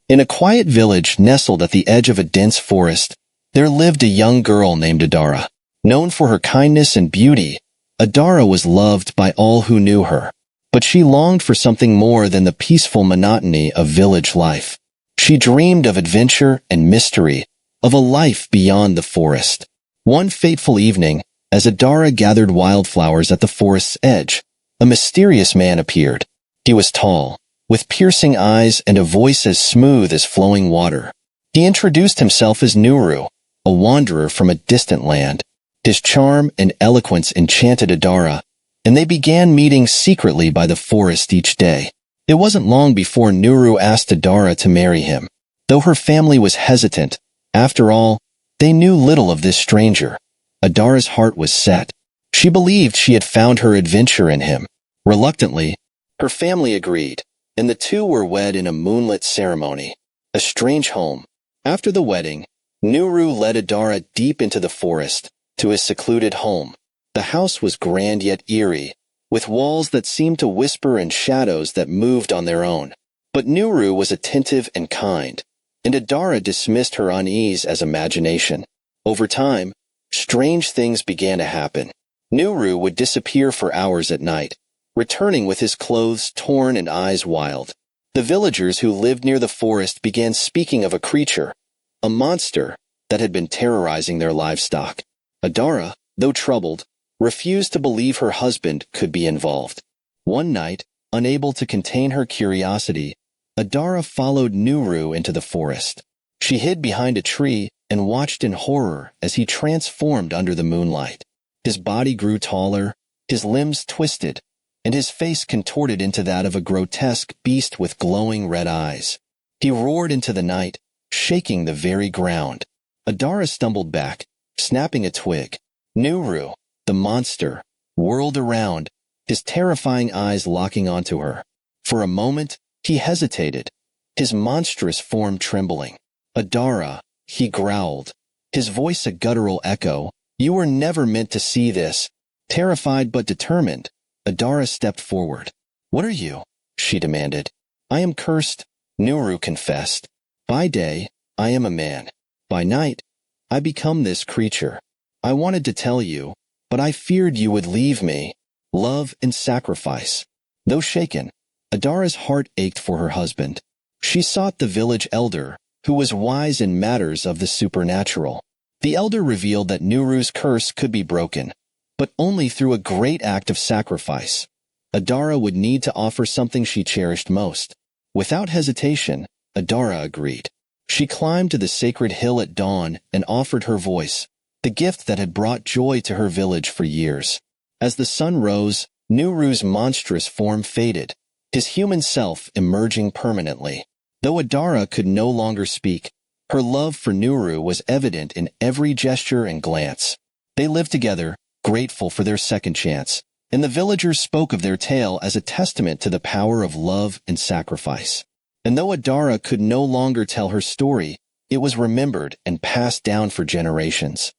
In a quiet village nestled at the edge of a dense forest, there lived a young girl named Adara. Known for her kindness and beauty, Adara was loved by all who knew her. But she longed for something more than the peaceful monotony of village life. She dreamed of adventure and mystery, of a life beyond the forest. One fateful evening, as Adara gathered wildflowers at the forest's edge, a mysterious man appeared. He was tall, with piercing eyes and a voice as smooth as flowing water. He introduced himself as Nuru, a wanderer from a distant land. His charm and eloquence enchanted Adara, and they began meeting secretly by the forest each day. It wasn't long before Nuru asked Adara to marry him. Though her family was hesitant, after all, they knew little of this stranger. Adara's heart was set. She believed she had found her adventure in him. Reluctantly, her family agreed, and the two were wed in a moonlit ceremony. A strange home. After the wedding, Nuru led Adara deep into the forest, to his secluded home. The house was grand yet eerie, with walls that seemed to whisper and shadows that moved on their own. But Nuru was attentive and kind, and Adara dismissed her unease as imagination. Over time, strange things began to happen. Nuru would disappear for hours at night, returning with his clothes torn and eyes wild. The villagers who lived near the forest began speaking of a creature, a monster, that had been terrorizing their livestock. Adara, though troubled, refused to believe her husband could be involved. One night, unable to contain her curiosity, Adara followed Nuru into the forest. She hid behind a tree and watched in horror as he transformed under the moonlight. His body grew taller, his limbs twisted, and his face contorted into that of a grotesque beast with glowing red eyes. He roared into the night, shaking the very ground. Adara stumbled back, snapping a twig. Nuru, the monster, whirled around, his terrifying eyes locking onto her. For a moment, he hesitated, his monstrous form trembling. Adara, he growled, his voice a guttural echo. You were never meant to see this. Terrified but determined, Adara stepped forward. What are you? She demanded. I am cursed, Nuru confessed. By day, I am a man. By night, I become this creature. I wanted to tell you, but I feared you would leave me. Love and sacrifice. Though shaken, Adara's heart ached for her husband. She sought the village elder, who was wise in matters of the supernatural. The elder revealed that Nuru's curse could be broken, but only through a great act of sacrifice. Adara would need to offer something she cherished most. Without hesitation, Adara agreed. She climbed to the sacred hill at dawn and offered her voice, the gift that had brought joy to her village for years. As the sun rose, Nuru's monstrous form faded, his human self emerging permanently. Though Adara could no longer speak, her love for Nuru was evident in every gesture and glance. They lived together, grateful for their second chance, and the villagers spoke of their tale as a testament to the power of love and sacrifice. And though Adara could no longer tell her story, it was remembered and passed down for generations.